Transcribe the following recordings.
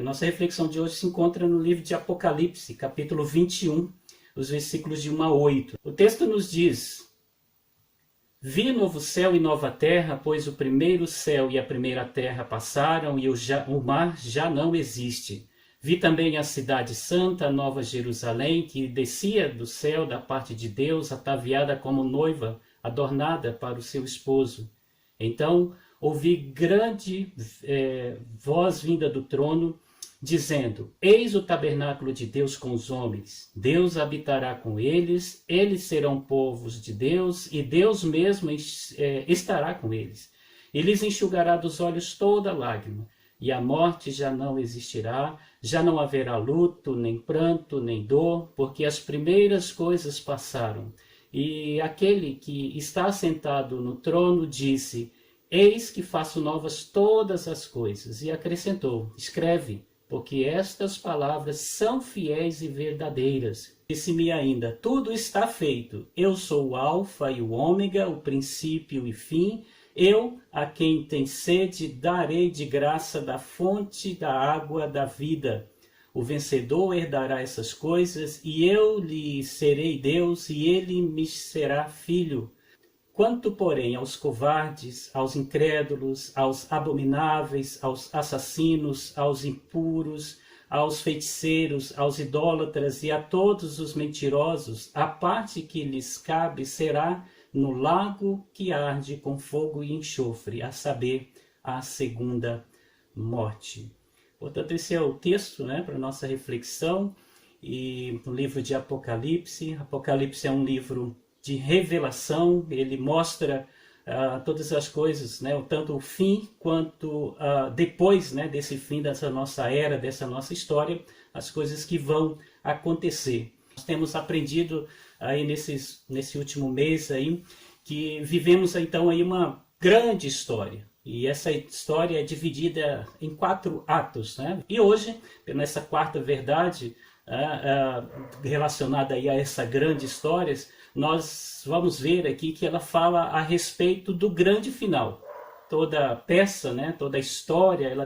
Nossa reflexão de hoje se encontra no livro de Apocalipse, capítulo 21, os versículos de 1 a 8. O texto nos diz: Vi novo céu e nova terra, pois o primeiro céu e a primeira terra passaram e o mar já não existe. Vi também a cidade santa, a nova Jerusalém, que descia do céu da parte de Deus, ataviada como noiva, adornada para o seu esposo. Então ouvi grande voz vinda do trono, dizendo: Eis o tabernáculo de Deus com os homens. Deus habitará com eles, eles serão povos de Deus, e Deus mesmo estará com eles. E lhes enxugará dos olhos toda lágrima, e a morte já não existirá, já não haverá luto, nem pranto, nem dor, porque as primeiras coisas passaram. E aquele que está sentado no trono disse: Eis que faço novas todas as coisas. E acrescentou: Escreve, porque estas palavras são fiéis e verdadeiras. Disse-me ainda: Tudo está feito. Eu sou o Alfa e o Ômega, o princípio e fim. Eu, a quem tem sede, darei de graça da fonte da água da vida. O vencedor herdará essas coisas, e eu lhe serei Deus, e ele me será filho. Quanto, porém, aos covardes, aos incrédulos, aos abomináveis, aos assassinos, aos impuros, aos feiticeiros, aos idólatras e a todos os mentirosos, a parte que lhes cabe será no lago que arde com fogo e enxofre, a saber, a segunda morte. Portanto, esse é o texto, para nossa reflexão, e no livro de Apocalipse. Apocalipse é um livro de revelação, ele mostra todas as coisas, tanto o fim quanto depois desse fim, dessa nossa era, dessa nossa história, as coisas que vão acontecer. Nós temos aprendido aí nesse último mês aí, que vivemos então aí uma grande história. E essa história é dividida em 4 atos. E hoje, nessa quarta verdade relacionada aí a essa grande história, nós vamos ver aqui que ela fala a respeito do grande final. Toda peça, toda história, ela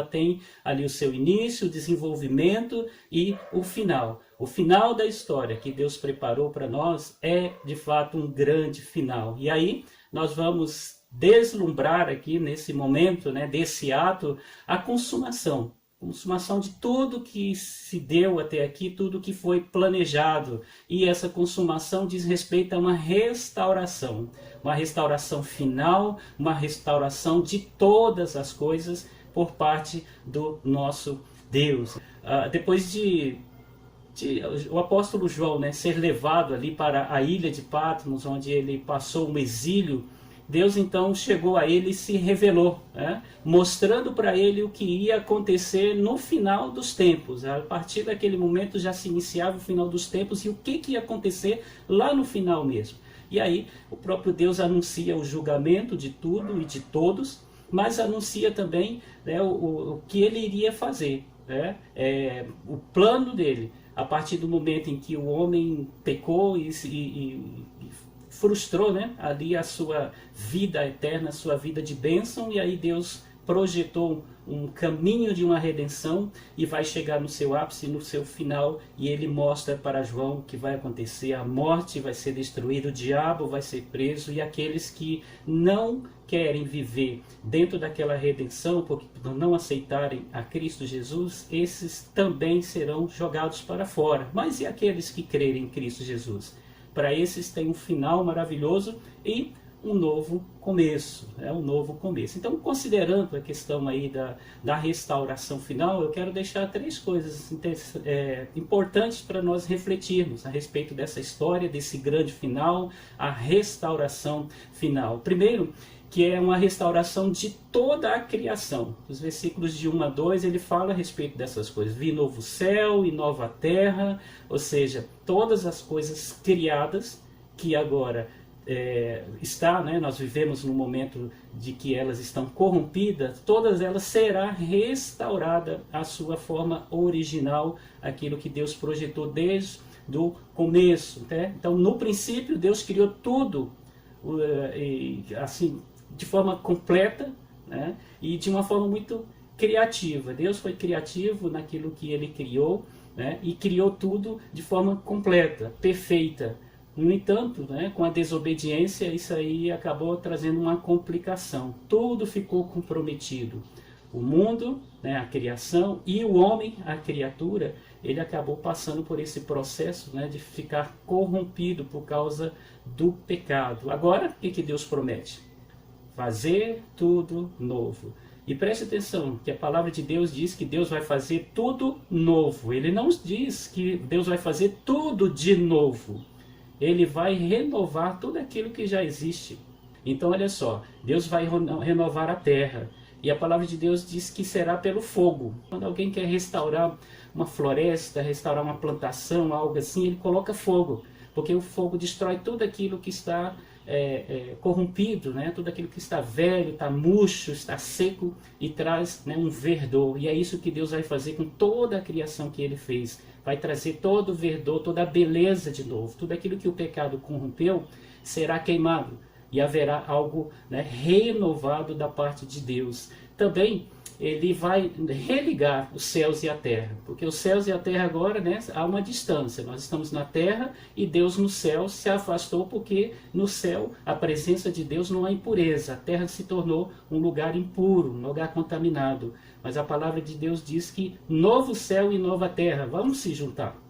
tem ali o seu início, o desenvolvimento e o final. O final da história que Deus preparou para nós é, de fato, um grande final. E aí nós vamos deslumbrar aqui nesse momento, desse ato, a consumação de tudo que se deu até aqui, tudo que foi planejado. E essa consumação diz respeito a uma restauração final, uma restauração de todas as coisas por parte do nosso Deus. Depois de o apóstolo João ser levado ali para a ilha de Patmos, onde ele passou um exílio, Deus então chegou a ele e se revelou, mostrando para ele o que ia acontecer no final dos tempos. A partir daquele momento já se iniciava o final dos tempos e o que ia acontecer lá no final mesmo. E aí o próprio Deus anuncia o julgamento de tudo e de todos, mas anuncia também o que ele iria fazer, o plano dele, a partir do momento em que o homem pecou e frustrou ali a sua vida eterna, a sua vida de bênção, e aí Deus projetou um caminho de uma redenção e vai chegar no seu ápice, no seu final, e ele mostra para João o que vai acontecer. A morte vai ser destruída, o diabo vai ser preso, e aqueles que não querem viver dentro daquela redenção, porque não aceitarem a Cristo Jesus, esses também serão jogados para fora. Mas e aqueles que crerem em Cristo Jesus? Para esses tem um final maravilhoso e um novo começo, um novo começo. Então, considerando a questão aí da restauração final, eu quero deixar 3 coisas importantes para nós refletirmos a respeito dessa história, desse grande final, a restauração final. Primeiro, que é uma restauração de toda a criação. Os versículos de 1 a 2, ele fala a respeito dessas coisas. Vi novo céu e nova terra, ou seja, todas as coisas criadas que agora nós vivemos num momento de que elas estão corrompidas, todas elas será restaurada à sua forma original, aquilo que Deus projetou desde o começo. Então, no princípio, Deus criou tudo assim, de forma completa, e de uma forma muito criativa. Deus foi criativo naquilo que ele criou, né? E criou tudo de forma completa, perfeita. No entanto, né, com a desobediência, isso aí acabou trazendo uma complicação. Tudo ficou comprometido. O mundo, né, a criação, e o homem, a criatura, ele acabou passando por esse processo, né, de ficar corrompido por causa do pecado. Agora, o que Deus promete? Fazer tudo novo. E preste atenção, que a palavra de Deus diz que Deus vai fazer tudo novo. Ele não diz que Deus vai fazer tudo de novo. Ele vai renovar tudo aquilo que já existe. Então, olha só, Deus vai renovar a terra. E a palavra de Deus diz que será pelo fogo. Quando alguém quer restaurar uma floresta, restaurar uma plantação, algo assim, ele coloca fogo. Porque o fogo destrói tudo aquilo que está corrompido, né? Tudo aquilo que está velho, está murcho, está seco, e traz, né, um verdor. E é isso que Deus vai fazer com toda a criação que ele fez. Vai trazer todo o verdor, toda a beleza de novo. Tudo aquilo que o pecado corrompeu será queimado. E haverá algo, né, renovado da parte de Deus. Também ele vai religar os céus e a terra. Porque os céus e a terra agora, né, há uma distância. Nós estamos na terra e Deus no céu se afastou, porque no céu a presença de Deus não há impureza. A terra se tornou um lugar impuro, um lugar contaminado. Mas a palavra de Deus diz que novo céu e nova terra, vamos se juntar.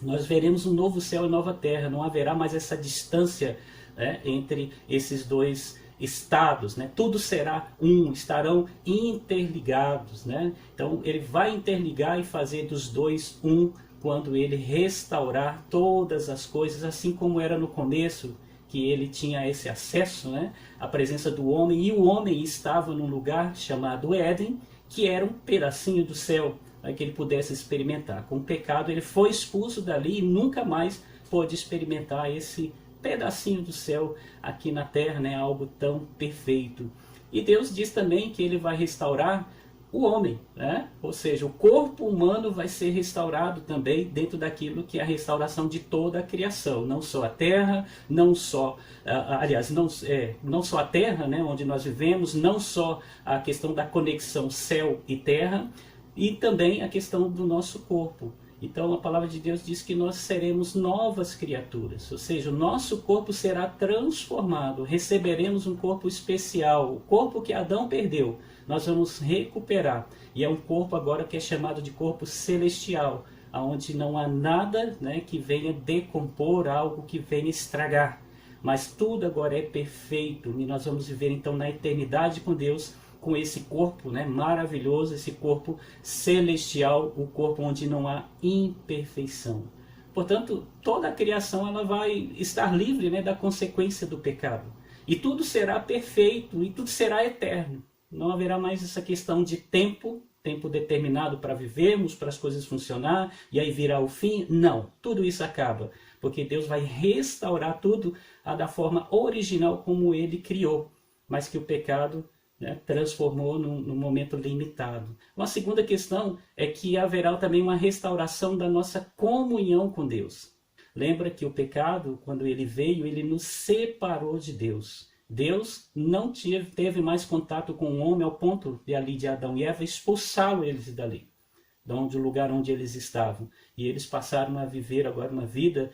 Nós veremos um novo céu e nova terra, não haverá mais essa distância, né, entre esses dois estados, né? Tudo será um, estarão interligados, né? Então ele vai interligar e fazer dos dois um, quando ele restaurar todas as coisas, assim como era no começo, que ele tinha esse acesso, né, à presença do homem, e o homem estava num lugar chamado Éden, que era um pedacinho do céu, para que ele pudesse experimentar. Com o pecado ele foi expulso dali e nunca mais pôde experimentar esse pedacinho do céu aqui na terra, né? Algo tão perfeito. E Deus diz também que ele vai restaurar o homem, né? Ou seja, o corpo humano vai ser restaurado também dentro daquilo que é a restauração de toda a criação, não só a terra, não só, aliás, não só a terra, né, onde nós vivemos, não só a questão da conexão céu e terra, e também a questão do nosso corpo. Então a palavra de Deus diz que nós seremos novas criaturas, ou seja, o nosso corpo será transformado, receberemos um corpo especial, o corpo que Adão perdeu, nós vamos recuperar, e é um corpo agora que é chamado de corpo celestial, onde não há nada, né, que venha decompor, algo que venha estragar, mas tudo agora é perfeito, e nós vamos viver então na eternidade com Deus, com esse corpo, né, maravilhoso, esse corpo celestial, o corpo onde não há imperfeição. Portanto, toda a criação ela vai estar livre, né, da consequência do pecado. E tudo será perfeito, e tudo será eterno. Não haverá mais essa questão de tempo determinado para vivermos, para as coisas funcionar, e aí virá o fim. Não, tudo isso acaba, porque Deus vai restaurar tudo da forma original como Ele criou, mas que o pecado, né, transformou num momento limitado. Uma segunda questão é que haverá também uma restauração da nossa comunhão com Deus. Lembra que o pecado, quando ele veio, ele nos separou de Deus. Deus não teve mais contato com o homem ao ponto de Adão e Eva expulsá-lo eles dali, do lugar onde eles estavam. E eles passaram a viver agora uma vida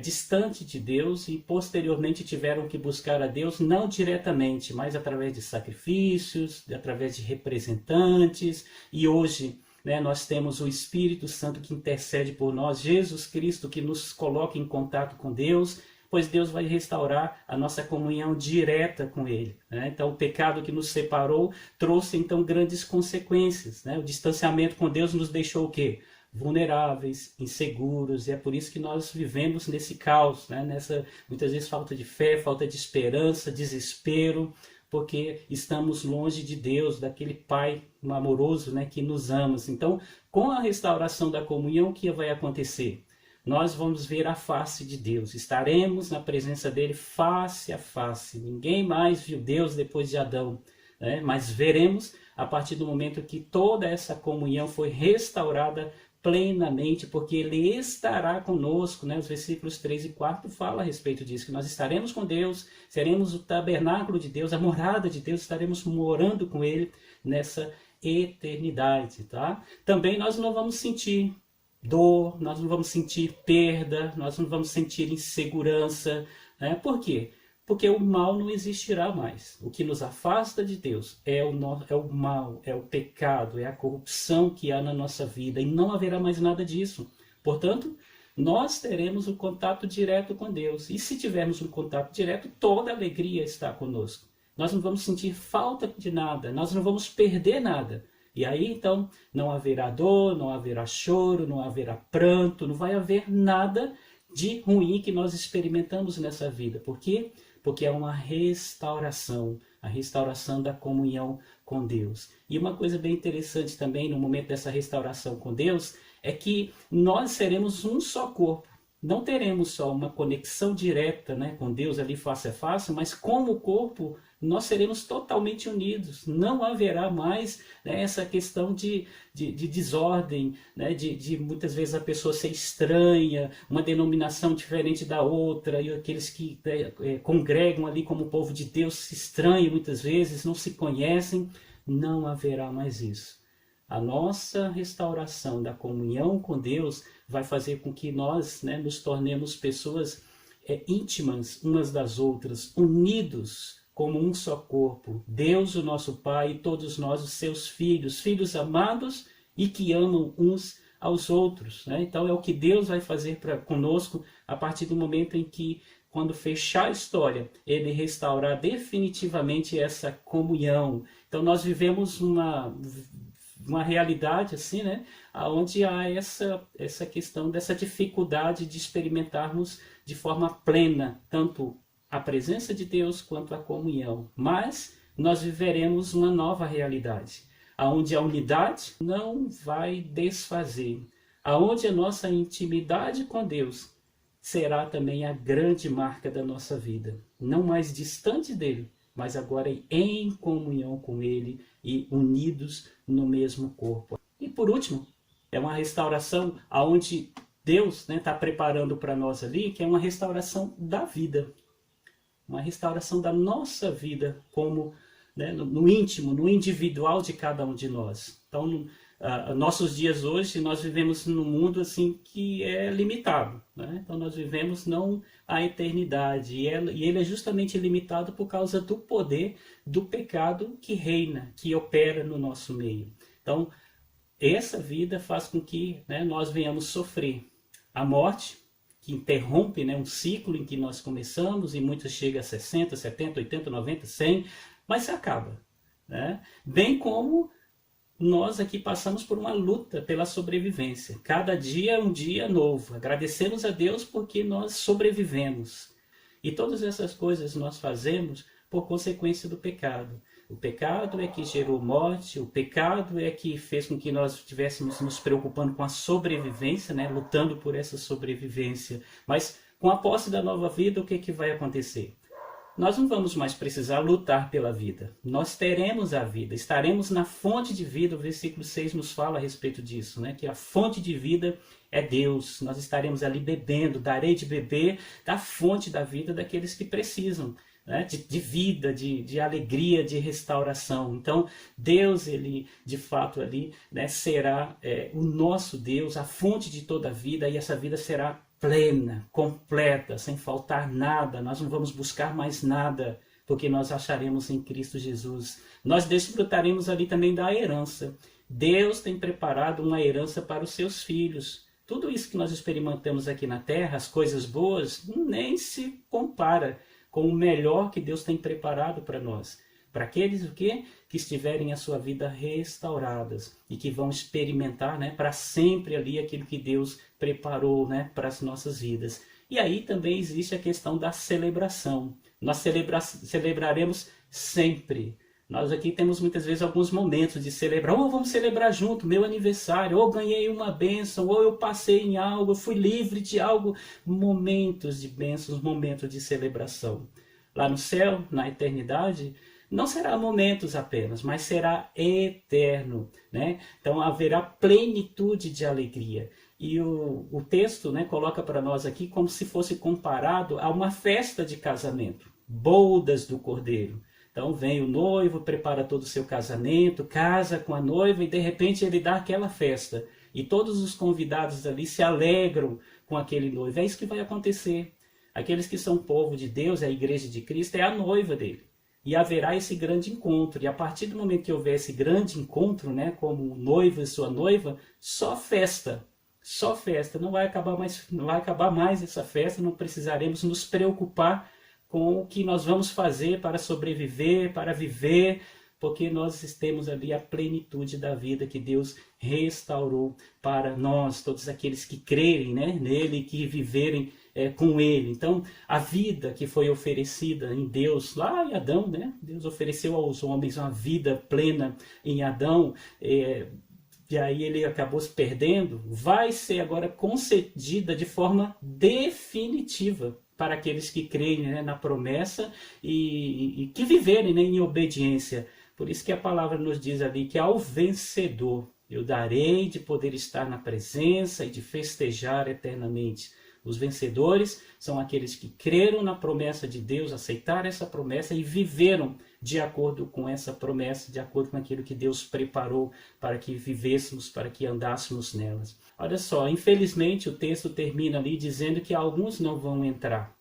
distante de Deus, e posteriormente tiveram que buscar a Deus não diretamente, mas através de sacrifícios, através de representantes. E hoje, né, nós temos o Espírito Santo que intercede por nós, Jesus Cristo que nos coloca em contato com Deus, pois Deus vai restaurar a nossa comunhão direta com Ele, né? Então o pecado que nos separou trouxe então grandes consequências, né? O distanciamento com Deus nos deixou o quê? Vulneráveis, inseguros, e é por isso que nós vivemos nesse caos, né? Nessa, muitas vezes, falta de fé, falta de esperança, desespero, porque estamos longe de Deus, daquele Pai amoroso, né, que nos ama. Então, com a restauração da comunhão, o que vai acontecer? Nós vamos ver a face de Deus, estaremos na presença dele face a face. Ninguém mais viu Deus depois de Adão, né? Mas veremos a partir do momento que toda essa comunhão foi restaurada plenamente, porque ele estará conosco, né? Os versículos 3 e 4 falam a respeito disso, que nós estaremos com Deus, seremos o tabernáculo de Deus, a morada de Deus, estaremos morando com ele nessa eternidade, tá? Também nós não vamos sentir dor, nós não vamos sentir perda, nós não vamos sentir insegurança, né? Por quê? Porque o mal não existirá mais. O que nos afasta de Deus é o mal, é o pecado, é a corrupção que há na nossa vida, e não haverá mais nada disso. Portanto, nós teremos um contato direto com Deus. E se tivermos um contato direto, toda alegria está conosco. Nós não vamos sentir falta de nada, nós não vamos perder nada. E aí, então, não haverá dor, não haverá choro, não haverá pranto, não vai haver nada de ruim que nós experimentamos nessa vida. Por quê? Porque é uma restauração, a restauração da comunhão com Deus. E uma coisa bem interessante também no momento dessa restauração com Deus é que nós seremos um só corpo. Não teremos só uma conexão direta, né, com Deus ali face a face, mas como corpo nós seremos totalmente unidos. Não haverá mais, né, essa questão de desordem, né, de muitas vezes a pessoa ser estranha, uma denominação diferente da outra, e aqueles que congregam ali como povo de Deus se estranham muitas vezes, não se conhecem. Não haverá mais isso. A nossa restauração da comunhão com Deus vai fazer com que nós, né, nos tornemos pessoas íntimas umas das outras, unidos como um só corpo. Deus, o nosso Pai, e todos nós, os seus filhos, filhos amados e que amam uns aos outros, né? Então é o que Deus vai fazer conosco a partir do momento em que, quando fechar a história, Ele restaurar definitivamente essa comunhão. Então nós vivemos uma realidade assim, né, onde há essa questão dessa dificuldade de experimentarmos de forma plena tanto a presença de Deus quanto a comunhão. Mas nós viveremos uma nova realidade, onde a unidade não vai desfazer, onde a nossa intimidade com Deus será também a grande marca da nossa vida, não mais distante dele, mas agora em comunhão com Ele e unidos no mesmo corpo. E por último, é uma restauração onde Deus está preparando para nós ali, que é uma restauração da vida. Uma restauração da nossa vida, como, né, no íntimo, no individual de cada um de nós. Então, nossos dias hoje, nós vivemos num mundo assim que é limitado, né? Então nós vivemos não a eternidade, e ele é justamente limitado por causa do poder do pecado que reina, que opera no nosso meio. Então essa vida faz com que, né, nós venhamos sofrer a morte, que interrompe, né, um ciclo em que nós começamos, e muitos chegam a 60, 70, 80, 90, 100, mas se acaba, né? Bem como nós aqui passamos por uma luta pela sobrevivência. Cada dia é um dia novo. Agradecemos a Deus porque nós sobrevivemos. E todas essas coisas nós fazemos por consequência do pecado. O pecado é que gerou morte, o pecado é que fez com que nós estivéssemos nos preocupando com a sobrevivência, né? Lutando por essa sobrevivência. Mas com a posse da nova vida, o que vai acontecer? Nós não vamos mais precisar lutar pela vida. Nós teremos a vida, estaremos na fonte de vida. O versículo 6 nos fala a respeito disso, né? Que a fonte de vida é Deus. Nós estaremos ali bebendo, darei de beber da fonte da vida daqueles que precisam, né? De vida, de alegria, de restauração. Então, Deus, Ele de fato ali, né, será o nosso Deus, a fonte de toda a vida, e essa vida será plena, completa, sem faltar nada. Nós não vamos buscar mais nada, porque nós acharemos em Cristo Jesus. Nós desfrutaremos ali também da herança. Deus tem preparado uma herança para os seus filhos. Tudo isso que nós experimentamos aqui na terra, as coisas boas, nem se compara com o melhor que Deus tem preparado para nós. Para aqueles o quê? Que estiverem a sua vida restauradas e que vão experimentar, né, para sempre ali aquilo que Deus preparou, né, para as nossas vidas. E aí também existe a questão da celebração. Nós celebraremos sempre. Nós aqui temos muitas vezes alguns momentos de celebrar. Ou vamos celebrar junto, meu aniversário, ou ganhei uma bênção, ou eu passei em algo, fui livre de algo. Momentos de bênçãos, momentos de celebração. Lá no céu, na eternidade, não será momentos apenas, mas será eterno, né? Então haverá plenitude de alegria. E o texto, né, coloca para nós aqui como se fosse comparado a uma festa de casamento, bodas do Cordeiro. Então vem o noivo, prepara todo o seu casamento, casa com a noiva e de repente ele dá aquela festa. E todos os convidados ali se alegram com aquele noivo. É isso que vai acontecer. Aqueles que são povo de Deus, a igreja de Cristo, é a noiva dele. E haverá esse grande encontro. E a partir do momento que houver esse grande encontro, né, como noivo e sua noiva, só festa. Só festa. Não vai acabar mais essa festa, não precisaremos nos preocupar com o que nós vamos fazer para sobreviver, para viver, porque nós temos ali a plenitude da vida que Deus restaurou para nós, todos aqueles que crerem, né, nele, que viverem com ele. Então, a vida que foi oferecida em Deus, lá em Adão, né, Deus ofereceu aos homens uma vida plena em Adão, e aí ele acabou se perdendo, vai ser agora concedida de forma definitiva para aqueles que creem, né, na promessa e que viverem, né, em obediência. Por isso que a palavra nos diz ali que ao vencedor eu darei de poder estar na presença e de festejar eternamente. Os vencedores são aqueles que creram na promessa de Deus, aceitaram essa promessa e viveram de acordo com essa promessa, de acordo com aquilo que Deus preparou para que vivêssemos, para que andássemos nelas. Olha só, infelizmente o texto termina ali dizendo que alguns não vão entrar.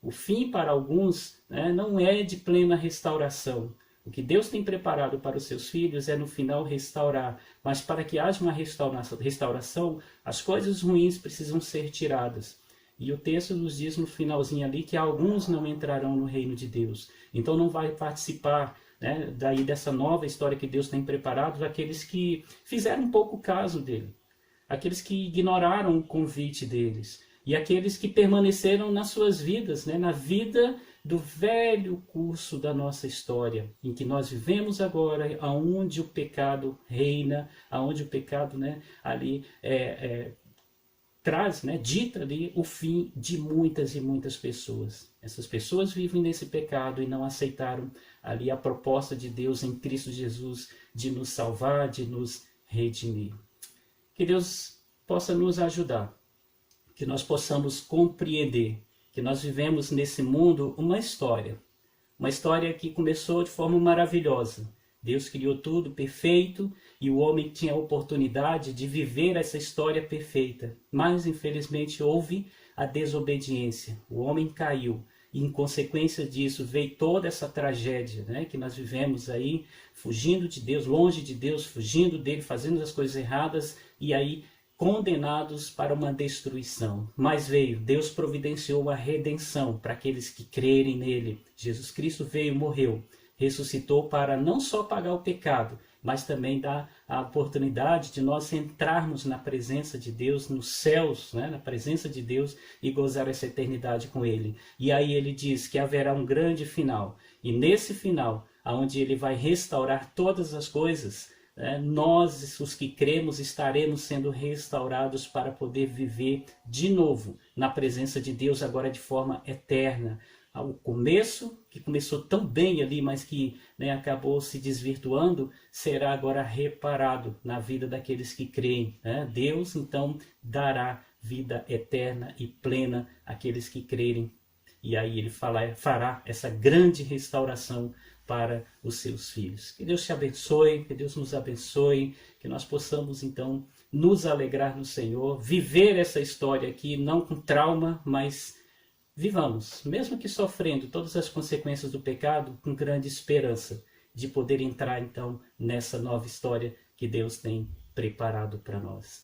O fim para alguns, né, não é de plena restauração. O que Deus tem preparado para os seus filhos é no final restaurar. Mas para que haja uma restauração, as coisas ruins precisam ser tiradas. E o texto nos diz no finalzinho ali que alguns não entrarão no reino de Deus. Então não vai participar, né, daí dessa nova história que Deus tem preparado, aqueles que fizeram um pouco caso dele. Aqueles que ignoraram o convite deles. E aqueles que permaneceram nas suas vidas, né, na vida do velho curso da nossa história, em que nós vivemos agora, aonde o pecado reina, aonde o pecado, né, ali traz, né, dita ali o fim de muitas e muitas pessoas. Essas pessoas vivem nesse pecado e não aceitaram ali a proposta de Deus em Cristo Jesus de nos salvar, de nos redimir. Que Deus possa nos ajudar, que nós possamos compreender que nós vivemos nesse mundo uma história que começou de forma maravilhosa. Deus criou tudo perfeito e o homem tinha a oportunidade de viver essa história perfeita. Mas, infelizmente, houve a desobediência. O homem caiu e, em consequência disso, veio toda essa tragédia, né, que nós vivemos aí, fugindo de Deus, longe de Deus, fugindo dele, fazendo as coisas erradas e aí condenados para uma destruição. Mas Deus providenciou a redenção para aqueles que crerem nele. Jesus Cristo veio, morreu, ressuscitou para não só pagar o pecado, mas também dar a oportunidade de nós entrarmos na presença de Deus, nos céus, né, na presença de Deus e gozar essa eternidade com ele. E aí ele diz que haverá um grande final. E nesse final, onde ele vai restaurar todas as coisas, nós, os que cremos, estaremos sendo restaurados para poder viver de novo na presença de Deus agora de forma eterna. O começo, que começou tão bem ali, mas que, né, acabou se desvirtuando, será agora reparado na vida daqueles que creem. Né? Deus, então, dará vida eterna e plena àqueles que crerem. E aí ele fará essa grande restauração para os seus filhos. Que Deus te abençoe, que Deus nos abençoe, que nós possamos então nos alegrar no Senhor, viver essa história aqui, não com trauma, mas vivamos, mesmo que sofrendo todas as consequências do pecado, com grande esperança de poder entrar então nessa nova história que Deus tem preparado para nós.